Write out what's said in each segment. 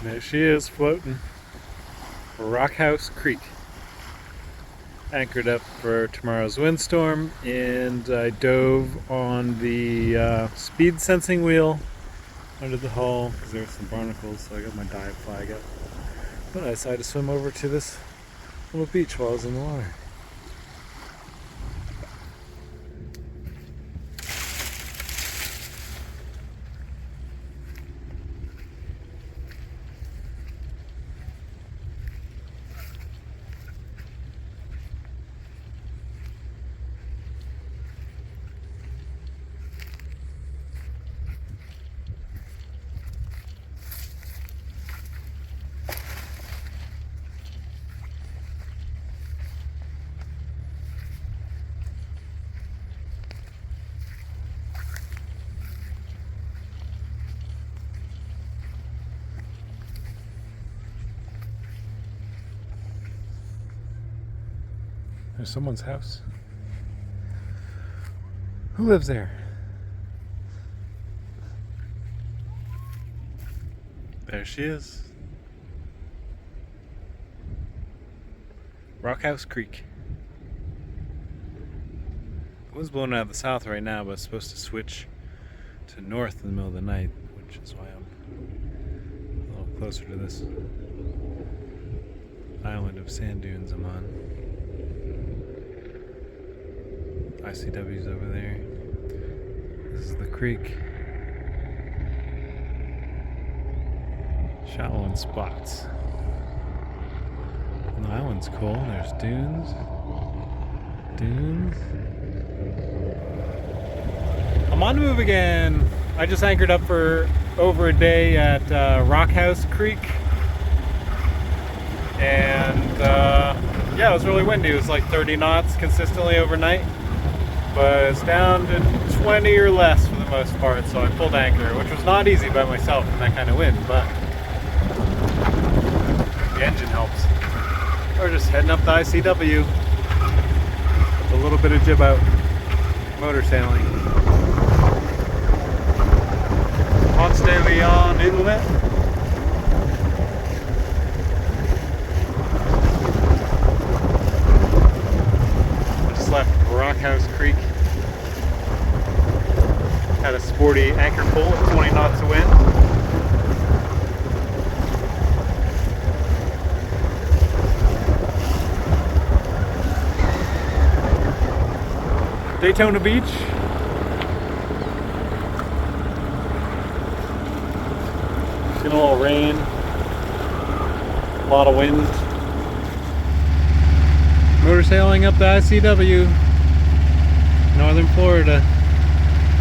There she is, floating. Rockhouse Creek. Anchored up for tomorrow's windstorm, and I dove on the speed sensing wheel under the hull because there were some barnacles, so I got my dive flag up. But I decided to swim over to this little beach while I was in the water. There's someone's house. Who lives there? There she is. Rockhouse Creek. The wind's blowing out of the south right now, but it's supposed to switch to north in the middle of the night, which is why I'm a little closer to this island of sand dunes I'm on. ICW's over there. This is the creek. Shallow in spots. And the island's cool. There's dunes. Dunes. I'm on the move again. I just anchored up for over a day at Rockhouse Creek. And yeah, it was really windy. It was like 30 knots consistently overnight. But it's down to 20 or less for the most part, so I pulled anchor, which was not easy by myself in that kind of wind, but the engine helps. We're just heading up the ICW with a little bit of jib out, motor sailing. Ponce de Leon Inlet. Left Rockhouse Creek. Had a sporty anchor pull at 20 knots of wind. Daytona Beach. Getting a little rain. A lot of wind. Motor sailing up the ICW, northern Florida.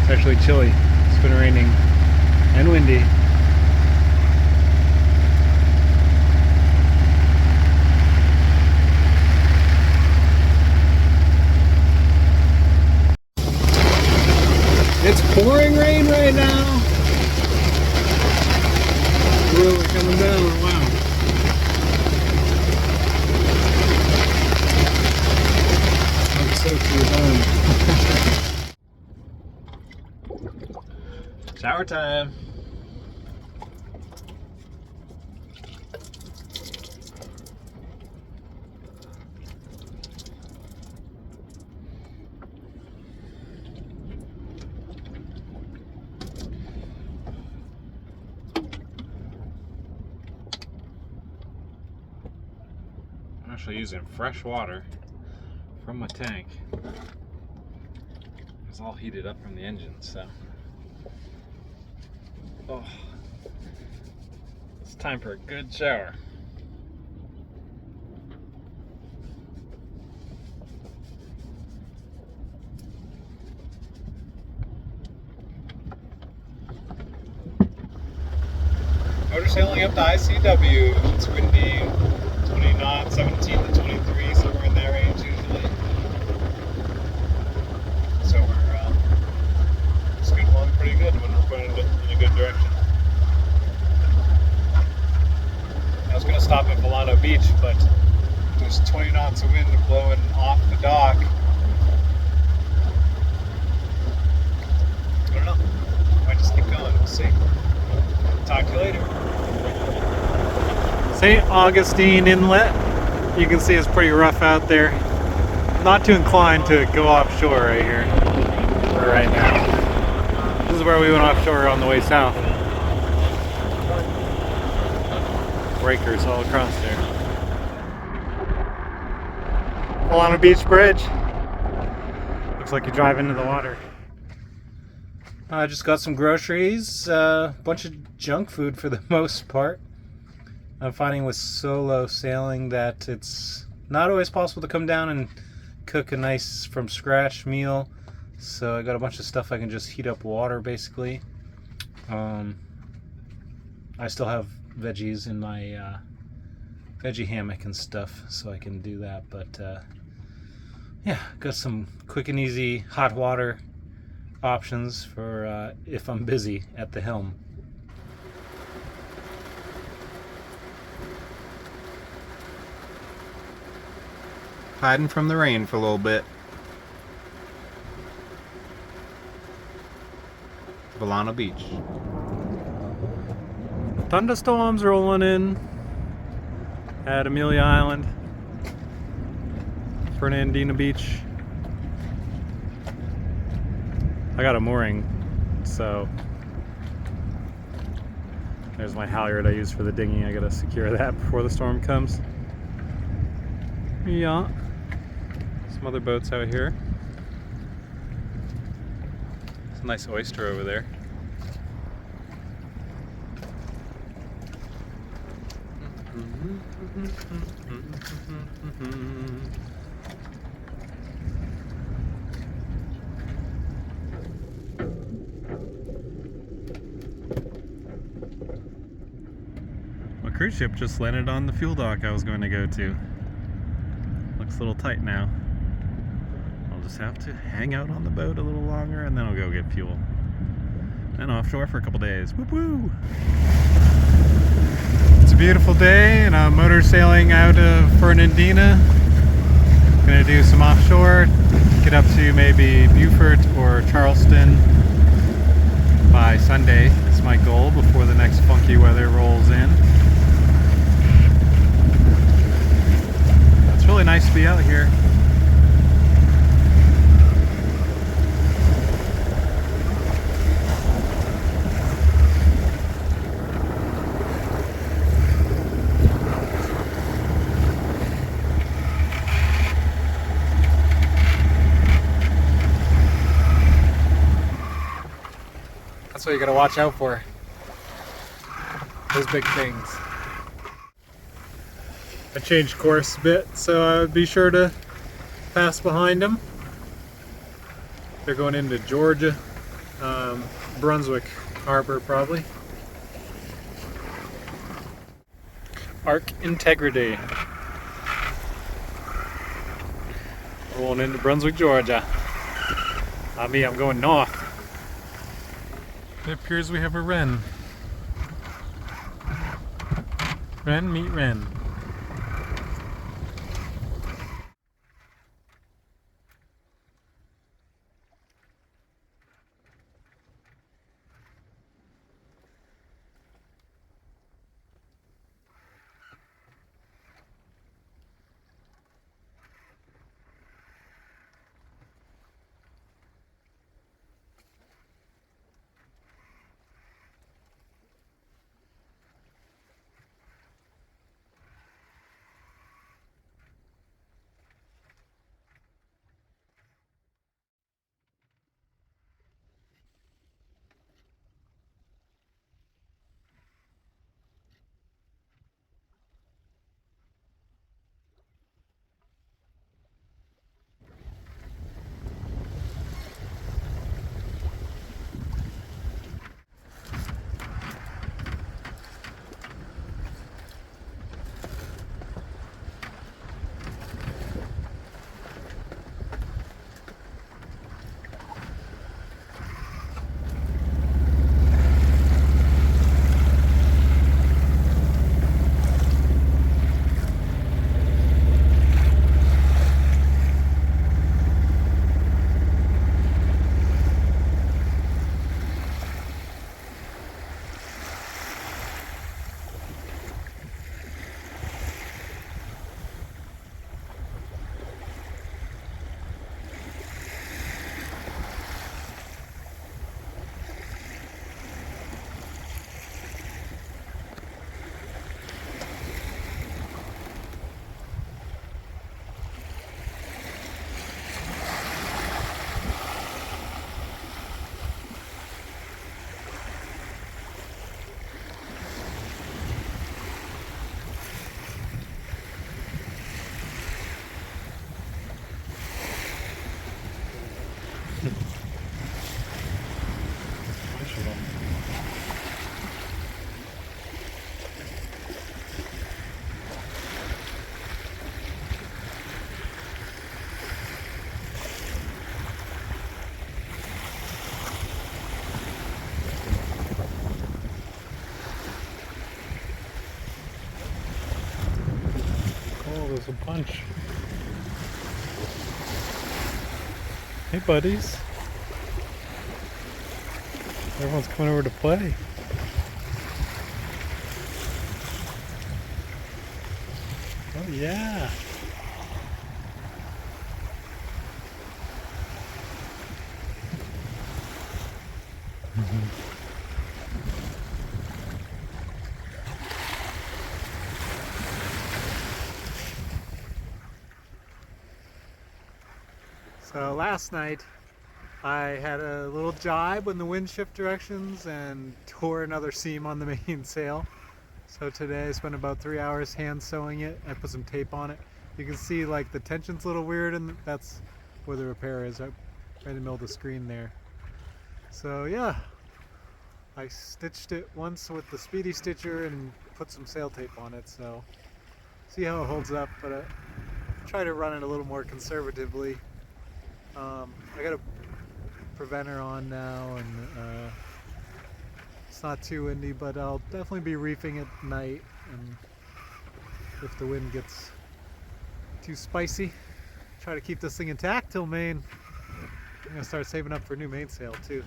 It's actually chilly. It's been raining and windy. It's pouring rain right now. Really coming down. Wow. Shower time. I'm actually using fresh water from my tank. It's all heated up from the engine, so oh, it's time for a good shower. Motor sailing up to ICW. It's windy, 20 knots, 17 to 23, somewhere in that range usually. So we're scooting along pretty good when we're going in a good direction. I was going to stop at Volano Beach, but there's 20 knots of wind blowing off the dock. I don't know. Might just keep going. We'll see. Talk to you later. St. Augustine Inlet. You can see it's pretty rough out there. Not too inclined to go offshore right here, or right now. This is where we went offshore on the way south. Breakers all across there. Alana Beach Bridge. Looks like you drive into the water. I just got some groceries, a bunch of junk food for the most part. I'm finding with solo sailing that it's not always possible to come down and cook a nice from scratch meal. So I got a bunch of stuff I can just heat up water basically. I still have veggies in my veggie hammock and stuff, so I can do that. But yeah, got some quick and easy hot water options for if I'm busy at the helm. Hiding from the rain for a little bit. Valano Beach. Thunderstorms rolling in at Amelia Island, Fernandina Beach. I got a mooring, so there's my halyard I use for the dinghy. I gotta secure that before the storm comes. Yeah. Some other boats out here. It's a nice oyster over there. My cruise ship just landed on the fuel dock I was going to go to. Looks a little tight now. I'll just have to hang out on the boat a little longer and then I'll go get fuel. And offshore for a couple days. Whoop woo! It's a beautiful day and I'm motor sailing out of Fernandina. Gonna do some offshore, get up to maybe Beaufort or Charleston by Sunday. Is my goal before the next funky weather rolls in. It's really nice to be out here. That's what you gotta watch out for. Those big things. I changed course a bit, so I would be sure to pass behind them. They're going into Georgia, Brunswick Harbor probably. Arc Integrity. Rolling into Brunswick, Georgia. I'm going north. It appears we have a wren. Wren meet wren. lunch. Hey buddies. Everyone's coming over to play. Oh yeah. So last night I had a little jibe in the wind shift directions and tore another seam on the mainsail. So today I spent about 3 hours hand sewing it. I put some tape on it. You can see like the tension's a little weird, and that's where the repair is, right in the middle of the screen there. So yeah, I stitched it once with the Speedy Stitcher and put some sail tape on it, so see how it holds up, but I try to run it a little more conservatively. I got a preventer on now, and it's not too windy, but I'll definitely be reefing at night, and if the wind gets too spicy, try to keep this thing intact till Maine. I'm gonna start saving up for a new mainsail too.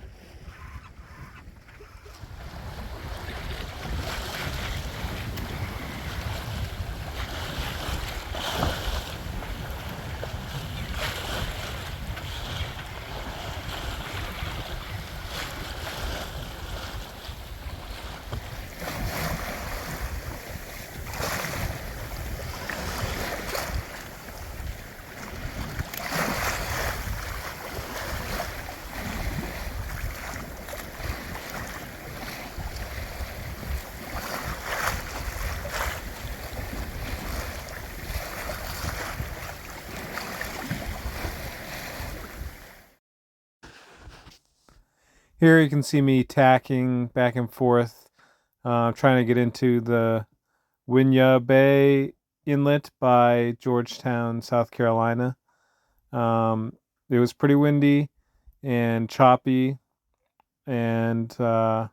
Here you can see me tacking back and forth, trying to get into the Winyah Bay Inlet by Georgetown, South Carolina. It was pretty windy and choppy, and I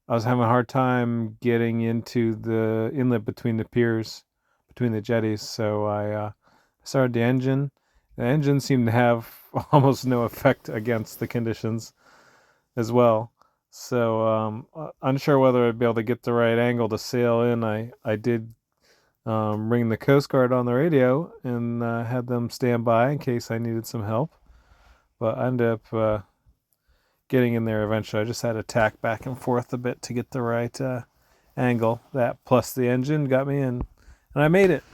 was having a hard time getting into the inlet between the piers, between the jetties, so I started the engine. The engine seemed to have almost no effect against the conditions as well. So unsure whether I'd be able to get the right angle to sail in. I did ring the Coast Guard on the radio and had them stand by in case I needed some help. But I ended up getting in there eventually. I just had to tack back and forth a bit to get the right angle. That plus the engine got me in, and I made it.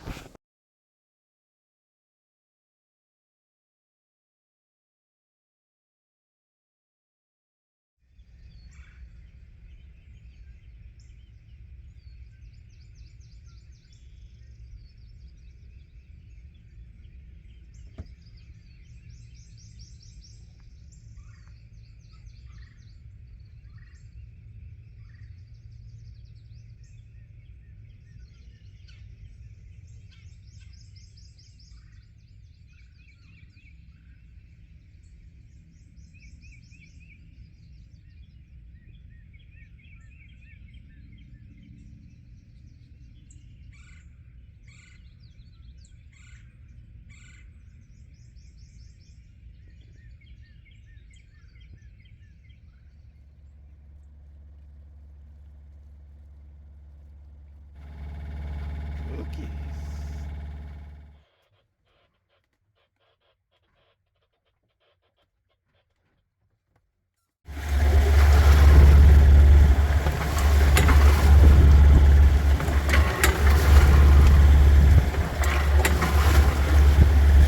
Cookies.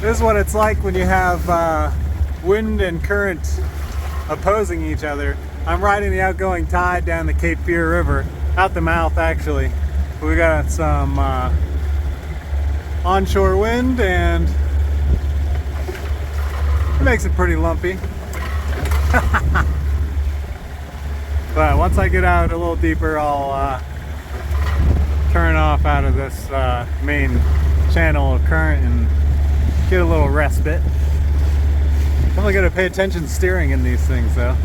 This is what it's like when you have wind and current opposing each other. I'm riding the outgoing tide down the Cape Fear River, out the mouth actually. We got some onshore wind, and it makes it pretty lumpy. But once I get out a little deeper, I'll turn off out of this main channel of current and get a little respite. Definitely got to pay attention steering in these things though.